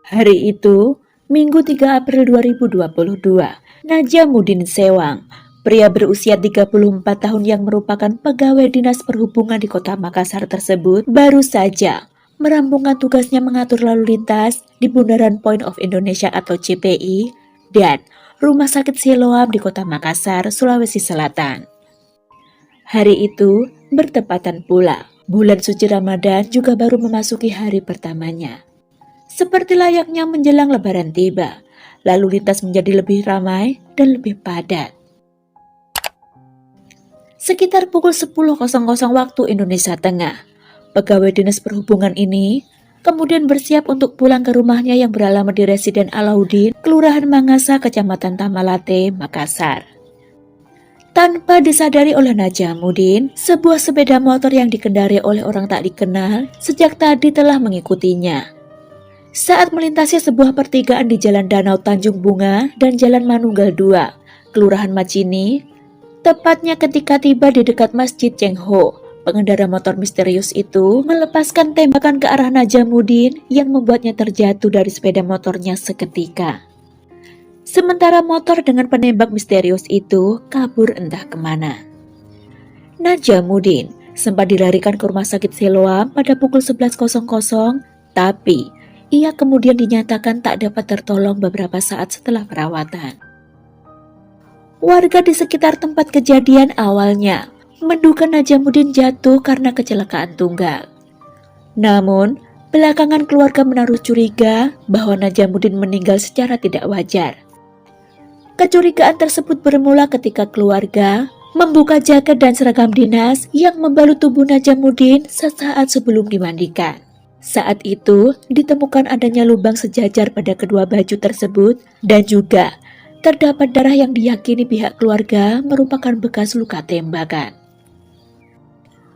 Hari itu, Minggu 3 April 2022, Najamuddin Sewang, pria berusia 34 tahun yang merupakan pegawai Dinas Perhubungan di Kota Makassar tersebut, baru saja merampungkan tugasnya mengatur lalu lintas di Bundaran Point of Indonesia atau CPI dan Rumah Sakit Siloam di Kota Makassar, Sulawesi Selatan. Hari itu bertepatan pula, bulan suci Ramadan juga baru memasuki hari pertamanya. Seperti layaknya menjelang Lebaran tiba, lalu lintas menjadi lebih ramai dan lebih padat. Sekitar pukul 10.00 waktu Indonesia Tengah, pegawai Dinas Perhubungan ini kemudian bersiap untuk pulang ke rumahnya yang beralamat di Residen Alauddin, Kelurahan Mangasa, Kecamatan Tamalate, Makassar. Tanpa disadari oleh Najamuddin, sebuah sepeda motor yang dikendarai oleh orang tak dikenal sejak tadi telah mengikutinya. Saat melintasi sebuah pertigaan di Jalan Danau Tanjung Bunga dan Jalan Manunggal 2, Kelurahan Macini, tepatnya ketika tiba di dekat Masjid Cheng Ho, pengendara motor misterius itu melepaskan tembakan ke arah Najamuddin yang membuatnya terjatuh dari sepeda motornya seketika. Sementara motor dengan penembak misterius itu kabur entah kemana. Najamuddin sempat dilarikan ke Rumah Sakit Siloam pada pukul 11.00, tapi ia kemudian dinyatakan tak dapat tertolong beberapa saat setelah perawatan. Warga di sekitar tempat kejadian awalnya menduga Najamuddin jatuh karena kecelakaan tunggal. Namun, belakangan keluarga menaruh curiga bahwa Najamuddin meninggal secara tidak wajar. Kecurigaan tersebut bermula ketika keluarga membuka jaket dan seragam dinas yang membalut tubuh Najamuddin sesaat sebelum dimandikan. Saat itu, ditemukan adanya lubang sejajar pada kedua baju tersebut dan juga terdapat darah yang diyakini pihak keluarga merupakan bekas luka tembakan.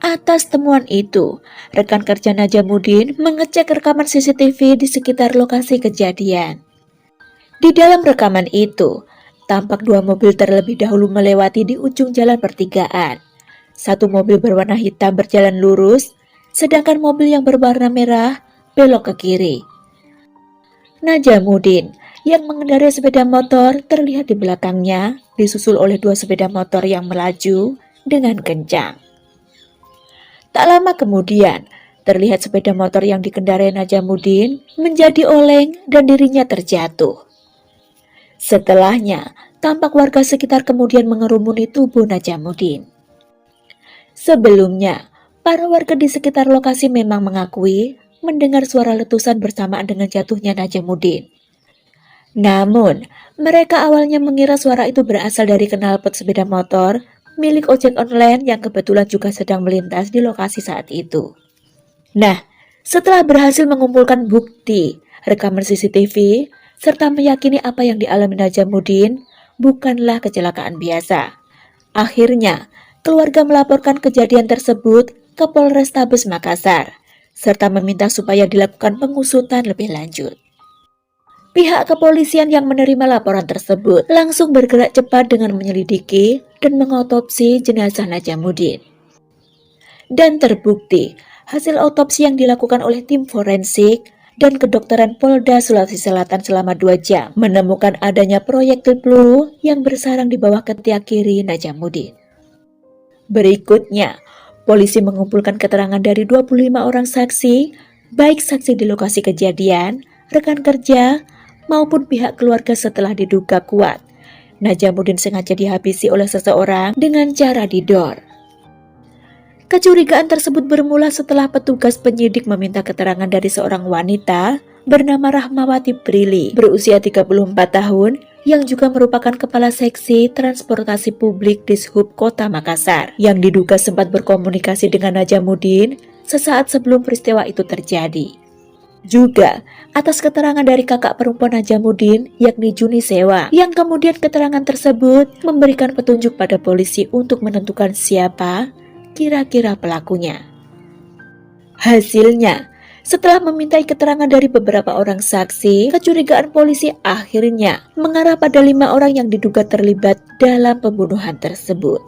Atas temuan itu, rekan kerja Najamuddin mengecek rekaman CCTV di sekitar lokasi kejadian. Di dalam rekaman itu, tampak dua mobil terlebih dahulu melewati di ujung jalan pertigaan. Satu mobil berwarna hitam berjalan lurus, sedangkan mobil yang berwarna merah belok ke kiri. Najamuddin yang mengendarai sepeda motor terlihat di belakangnya, disusul oleh dua sepeda motor yang melaju dengan kencang. Tak lama kemudian, terlihat sepeda motor yang dikendarai Najamuddin menjadi oleng dan dirinya terjatuh. Setelahnya, tampak warga sekitar kemudian mengerumuni tubuh Najamuddin. Sebelumnya, para warga di sekitar lokasi memang mengakui mendengar suara letusan bersamaan dengan jatuhnya Najamuddin. Namun, mereka awalnya mengira suara itu berasal dari knalpot sepeda motor milik ojek online yang kebetulan juga sedang melintas di lokasi saat itu. Nah, setelah berhasil mengumpulkan bukti rekaman CCTV, serta meyakini apa yang dialami Najamuddin bukanlah kecelakaan biasa. Akhirnya, keluarga melaporkan kejadian tersebut ke Polrestabes Makassar, serta meminta supaya dilakukan pengusutan lebih lanjut. Pihak kepolisian yang menerima laporan tersebut langsung bergerak cepat dengan menyelidiki dan mengotopsi jenazah Najamuddin. Dan terbukti, hasil otopsi yang dilakukan oleh tim forensik dan kedokteran Polda Sulawesi Selatan selama 2 jam menemukan adanya proyektil peluru yang bersarang di bawah ketiak kiri Najamuddin. Berikutnya, polisi mengumpulkan keterangan dari 25 orang saksi, baik saksi di lokasi kejadian, rekan kerja, maupun pihak keluarga setelah diduga kuat Najamuddin sengaja dihabisi oleh seseorang dengan cara didor. Kecurigaan tersebut bermula setelah petugas penyidik meminta keterangan dari seorang wanita bernama Rahmawati Prilly, berusia 34 tahun, yang juga merupakan Kepala Seksi Transportasi Publik Dishub Kota Makassar, yang diduga sempat berkomunikasi dengan Najamuddin sesaat sebelum peristiwa itu terjadi. Juga atas keterangan dari kakak perempuan Najamuddin, yakni Juni Sewa, yang kemudian keterangan tersebut memberikan petunjuk pada polisi untuk menentukan siapa kira-kira pelakunya. Hasilnya, setelah memintai keterangan dari beberapa orang saksi, kecurigaan polisi akhirnya mengarah pada 5 orang yang diduga terlibat dalam pembunuhan tersebut.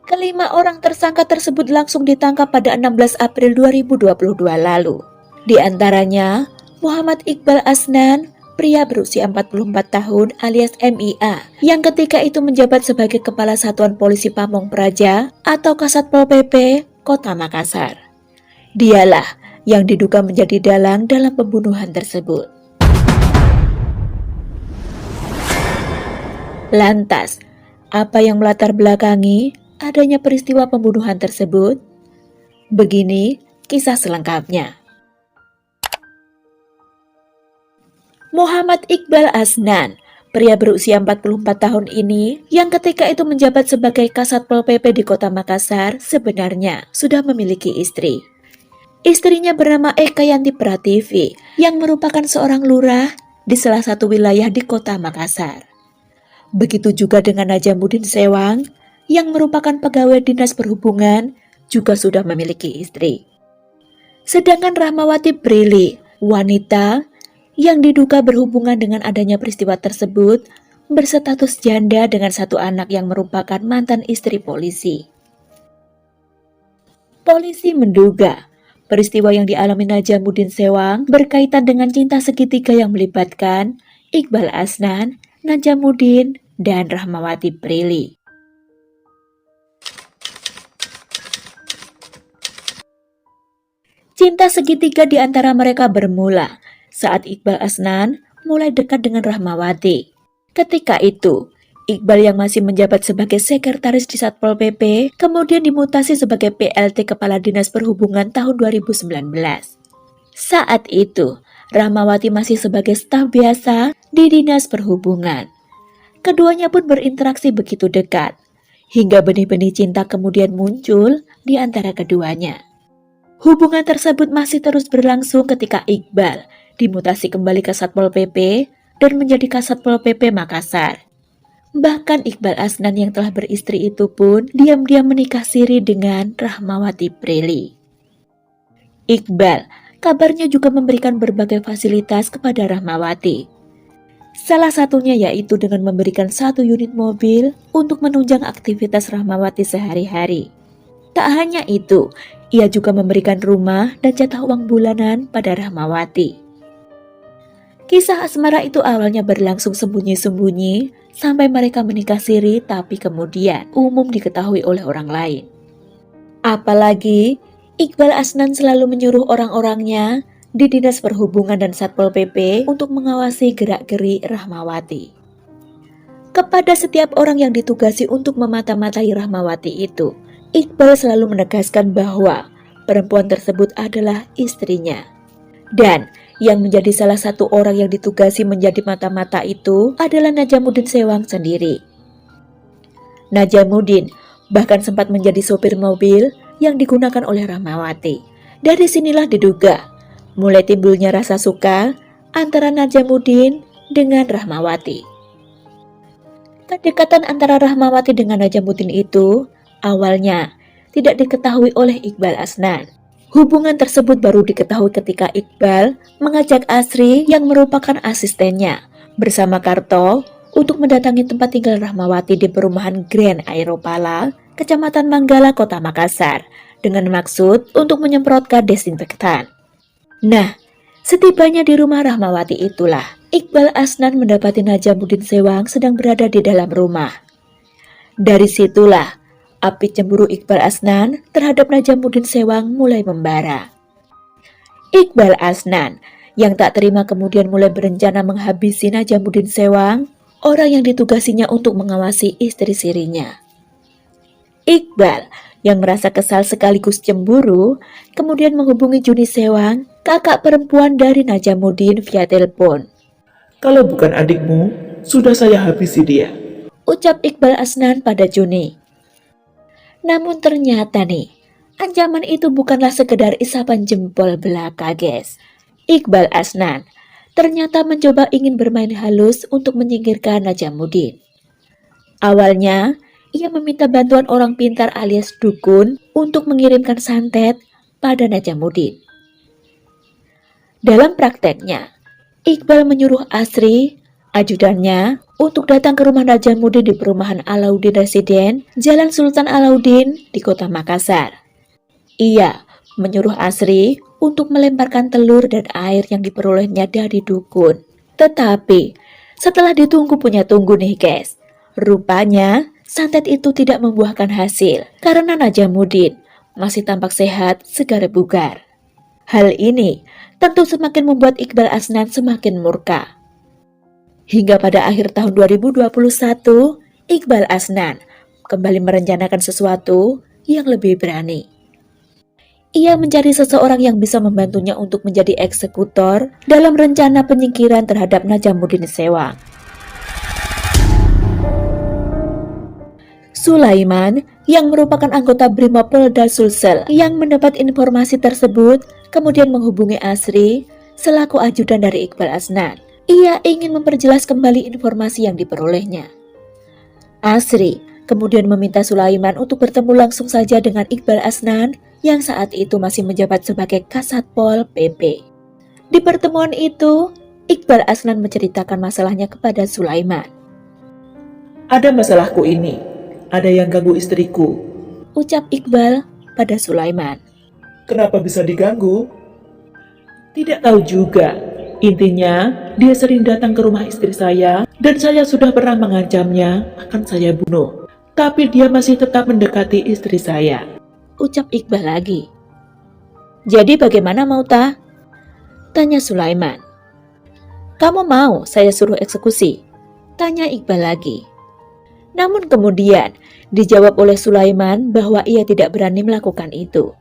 Kelima orang tersangka tersebut langsung ditangkap pada 16 April 2022 lalu. Di antaranya, Muhammad Iqbal Asnan, pria berusia 44 tahun alias MIA, yang ketika itu menjabat sebagai Kepala Satuan Polisi Pamong Praja atau Kasatpol PP Kota Makassar. Dialah yang diduga menjadi dalang dalam pembunuhan tersebut. Lantas, apa yang melatar belakangi adanya peristiwa pembunuhan tersebut? Begini kisah selengkapnya. Muhammad Iqbal Asnan, pria berusia 44 tahun ini yang ketika itu menjabat sebagai Kasatpol PP di Kota Makassar, sebenarnya sudah memiliki istri. Istrinya bernama Eka Yanti Prativi yang merupakan seorang lurah di salah satu wilayah di Kota Makassar. Begitu juga dengan Najamuddin Sewang yang merupakan pegawai Dinas Perhubungan juga sudah memiliki istri. Sedangkan Rahmawati Prilly, wanita yang diduga berhubungan dengan adanya peristiwa tersebut, berstatus janda dengan satu anak yang merupakan mantan istri polisi. Polisi menduga peristiwa yang dialami Najamuddin Sewang berkaitan dengan cinta segitiga yang melibatkan Iqbal Asnan, Najamuddin, dan Rahmawati Prilly. Cinta segitiga di antara mereka bermula saat Iqbal Asnan mulai dekat dengan Rahmawati. Ketika itu, Iqbal yang masih menjabat sebagai sekretaris di Satpol PP kemudian dimutasi sebagai PLT Kepala Dinas Perhubungan tahun 2019. Saat itu, Rahmawati masih sebagai staf biasa di Dinas Perhubungan. Keduanya pun berinteraksi begitu dekat, hingga benih-benih cinta kemudian muncul di antara keduanya. Hubungan tersebut masih terus berlangsung ketika Iqbal dimutasi kembali ke Satpol PP dan menjadi Kasatpol PP Makassar. Bahkan Iqbal Asnan yang telah beristri itu pun diam-diam menikah siri dengan Rahmawati Prilly. Iqbal kabarnya juga memberikan berbagai fasilitas kepada Rahmawati. Salah satunya yaitu dengan memberikan 1 unit mobil untuk menunjang aktivitas Rahmawati sehari-hari. Tak hanya itu, ia juga memberikan rumah dan jatah uang bulanan pada Rahmawati. Kisah asmara itu awalnya berlangsung sembunyi-sembunyi sampai mereka menikah siri, tapi kemudian umum diketahui oleh orang lain. Apalagi Iqbal Asnan selalu menyuruh orang-orangnya di Dinas Perhubungan dan Satpol PP untuk mengawasi gerak-gerik Rahmawati. Kepada setiap orang yang ditugasi untuk memata-matai Rahmawati itu, Iqbal selalu menegaskan bahwa perempuan tersebut adalah istrinya. Dan yang menjadi salah satu orang yang ditugasi menjadi mata-mata itu adalah Najamuddin Sewang sendiri. Najamuddin bahkan sempat menjadi sopir mobil yang digunakan oleh Rahmawati. Dari sinilah diduga mulai timbulnya rasa suka antara Najamuddin dengan Rahmawati. Kedekatan antara Rahmawati dengan Najamuddin itu awalnya tidak diketahui oleh Iqbal Asnan. Hubungan tersebut baru diketahui ketika Iqbal mengajak Asri yang merupakan asistennya bersama Karto untuk mendatangi tempat tinggal Rahmawati di perumahan Grand Aeropala, Kecamatan Manggala, Kota Makassar, dengan maksud untuk menyemprotkan desinfektan. Nah, setibanya di rumah Rahmawati itulah Iqbal Asnan mendapati Najamuddin Sewang sedang berada di dalam rumah. Dari situlah api cemburu Iqbal Asnan terhadap Najamuddin Sewang mulai membara. Iqbal Asnan yang tak terima kemudian mulai berencana menghabisi Najamuddin Sewang, orang yang ditugasinya untuk mengawasi istri sirinya. Iqbal yang merasa kesal sekaligus cemburu, kemudian menghubungi Juni Sewang, kakak perempuan dari Najamuddin, via telepon. "Kalau bukan adikmu, sudah saya habisi dia," ucap Iqbal Asnan pada Juni. Namun ternyata nih, ancaman itu bukanlah sekedar isapan jempol belaka, guys. Iqbal Asnan ternyata mencoba ingin bermain halus untuk menyingkirkan Najamuddin. Awalnya, ia meminta bantuan orang pintar alias dukun untuk mengirimkan santet pada Najamuddin. Dalam prakteknya, Iqbal menyuruh Asri, ajudannya, untuk datang ke rumah Najamuddin di perumahan Alauddin Residen, Jalan Sultan Alauddin di Kota Makassar. Ia menyuruh Asri untuk melemparkan telur dan air yang diperolehnya dari dukun. Tetapi setelah ditunggu punya tunggu nih guys, rupanya santet itu tidak membuahkan hasil karena Najamuddin masih tampak sehat, segar bugar. Hal ini tentu semakin membuat Iqbal Asnan semakin murka. Hingga pada akhir tahun 2021, Iqbal Asnan kembali merencanakan sesuatu yang lebih berani. Ia mencari seseorang yang bisa membantunya untuk menjadi eksekutor dalam rencana penyingkiran terhadap Najamuddin Sewang. Sulaiman, yang merupakan anggota Brimopolda Sulsel yang mendapat informasi tersebut, kemudian menghubungi Asri selaku ajudan dari Iqbal Asnan. Ia ingin memperjelas kembali informasi yang diperolehnya. Asri kemudian meminta Sulaiman untuk bertemu langsung saja dengan Iqbal Asnan yang saat itu masih menjabat sebagai Kasatpol PP. Di pertemuan itu, Iqbal Asnan menceritakan masalahnya kepada Sulaiman. Ada masalahku ini. Ada yang ganggu istriku. Ucap Iqbal pada Sulaiman. Kenapa bisa diganggu? Tidak tahu juga. Intinya, dia sering datang ke rumah istri saya dan saya sudah pernah mengancamnya akan saya bunuh. Tapi dia masih tetap mendekati istri saya. Ucap Iqbal lagi. Jadi bagaimana Mauta? Tanya Sulaiman. Kamu mau saya suruh eksekusi? Tanya Iqbal lagi. Namun kemudian dijawab oleh Sulaiman bahwa ia tidak berani melakukan itu.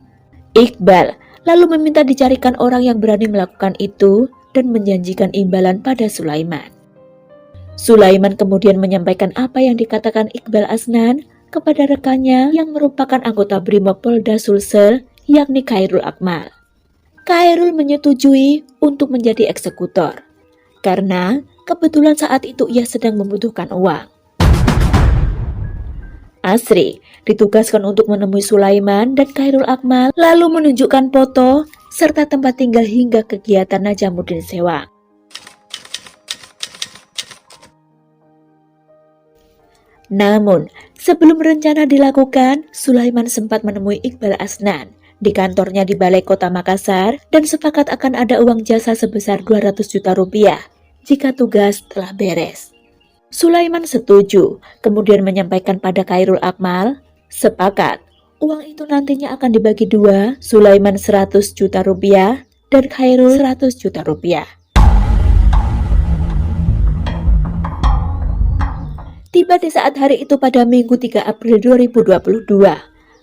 Iqbal lalu meminta dicarikan orang yang berani melakukan itu dan menjanjikan imbalan pada Sulaiman. Sulaiman kemudian menyampaikan apa yang dikatakan Iqbal Asnan kepada rekannya yang merupakan anggota Brimopolda Sulsel, yakni Khairul Akmal. Khairul menyetujui untuk menjadi eksekutor karena kebetulan saat itu ia sedang membutuhkan uang. Asri ditugaskan untuk menemui Sulaiman dan Khairul Akmal lalu menunjukkan foto serta tempat tinggal hingga kegiatan Najamuddin Sewang. Namun, sebelum rencana dilakukan, Sulaiman sempat menemui Iqbal Asnan di kantornya di Balai Kota Makassar dan sepakat akan ada uang jasa sebesar 200 juta rupiah jika tugas telah beres. Sulaiman setuju, kemudian menyampaikan pada Khairul Akmal, sepakat, uang itu nantinya akan dibagi dua, Sulaiman 100 juta rupiah dan Khairul 100 juta rupiah. Tiba di saat hari itu pada Minggu 3 April 2022,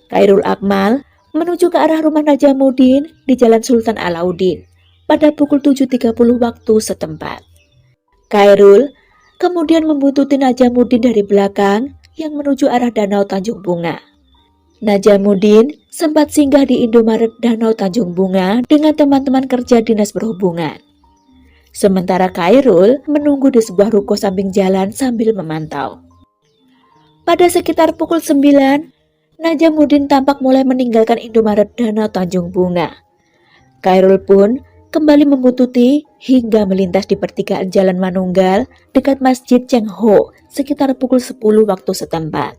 Khairul Akmal menuju ke arah rumah Najamuddin di Jalan Sultan Alauddin pada pukul 7.30 waktu setempat. Khairul kemudian membuntuti Najamuddin dari belakang yang menuju arah Danau Tanjung Bunga. Najamuddin sempat singgah di Indomaret Danau Tanjung Bunga dengan teman-teman kerja dinas perhubungan. Sementara Khairul menunggu di sebuah ruko samping jalan sambil memantau. Pada sekitar pukul 9, Najamuddin tampak mulai meninggalkan Indomaret Danau Tanjung Bunga. Khairul pun kembali membuntuti hingga melintas di pertigaan Jalan Manunggal dekat Masjid Cheng Ho sekitar pukul 10 waktu setempat.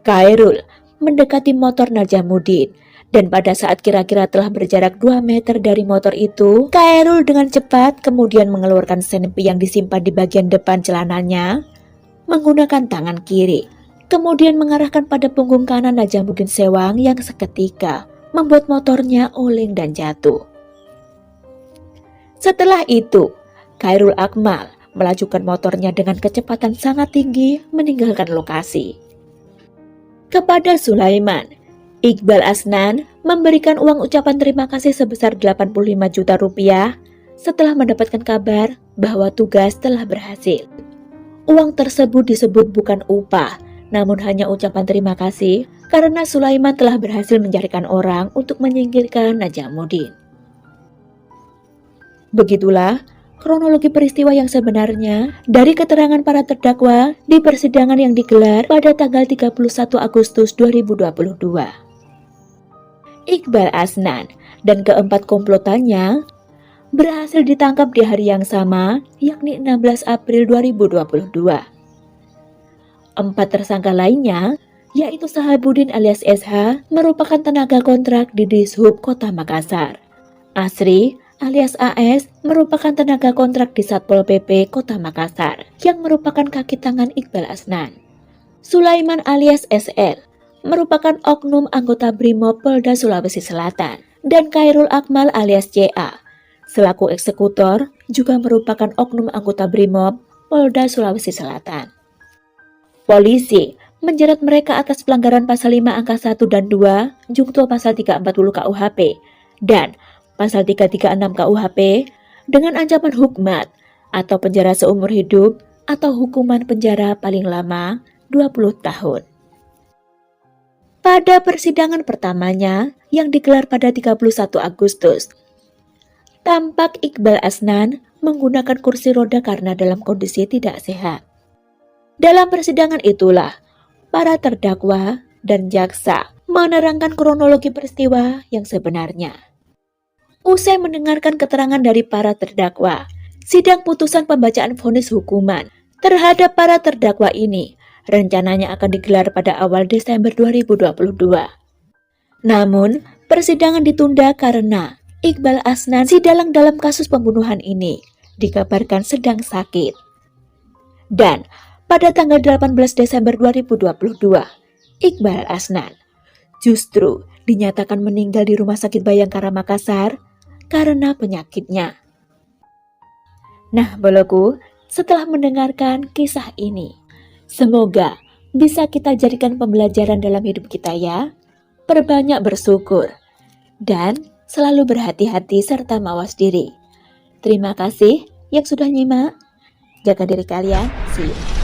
Khairul mendekati motor Najamuddin dan pada saat kira-kira telah berjarak 2 meter dari motor itu, Khairul dengan cepat kemudian mengeluarkan senpi yang disimpan di bagian depan celananya menggunakan tangan kiri, kemudian mengarahkan pada punggung kanan Najamuddin Sewang yang seketika membuat motornya oleng dan jatuh. Setelah itu, Khairul Akmal melajukan motornya dengan kecepatan sangat tinggi meninggalkan lokasi. Kepada Sulaiman, Iqbal Asnan memberikan uang ucapan terima kasih sebesar 85 juta rupiah setelah mendapatkan kabar bahwa tugas telah berhasil. Uang tersebut disebut bukan upah, namun hanya ucapan terima kasih karena Sulaiman telah berhasil mencarikan orang untuk menyingkirkan Najamuddin. Begitulah kronologi peristiwa yang sebenarnya dari keterangan para terdakwa di persidangan yang digelar pada tanggal 31 Agustus 2022. Iqbal Asnan dan keempat komplotannya berhasil ditangkap di hari yang sama, yakni 16 April 2022. 4 tersangka lainnya yaitu Sahabudin alias SH, merupakan tenaga kontrak di Dishub Kota Makassar. Asri alias AS merupakan tenaga kontrak di Satpol PP Kota Makassar yang merupakan kaki tangan Iqbal Asnan. Sulaiman alias SL merupakan oknum anggota Brimob Polda Sulawesi Selatan, dan Khairul Akmal alias CA selaku eksekutor juga merupakan oknum anggota Brimob Polda Sulawesi Selatan. Polisi menjerat mereka atas pelanggaran pasal 5 angka 1 dan 2 jungto pasal 340 KUHP dan pasal 336 KUHP dengan ancaman hukmat atau penjara seumur hidup atau hukuman penjara paling lama 20 tahun. Pada persidangan pertamanya yang digelar pada 31 Agustus, tampak Iqbal Asnan menggunakan kursi roda karena dalam kondisi tidak sehat. Dalam persidangan itulah para terdakwa dan jaksa menerangkan kronologi peristiwa yang sebenarnya. Usai mendengarkan keterangan dari para terdakwa, sidang putusan pembacaan vonis hukuman terhadap para terdakwa ini rencananya akan digelar pada awal Desember 2022. Namun, persidangan ditunda karena Iqbal Asnan, si dalang dalam kasus pembunuhan ini, dikabarkan sedang sakit. Dan pada tanggal 18 Desember 2022, Iqbal Asnan justru dinyatakan meninggal di Rumah Sakit Bayangkara Makassar karena penyakitnya. Nah, boloku, setelah mendengarkan kisah ini, semoga bisa kita jadikan pembelajaran dalam hidup kita ya. Perbanyak bersyukur dan selalu berhati-hati serta mawas diri. Terima kasih yang sudah nyimak. Jaga diri kalian. See you.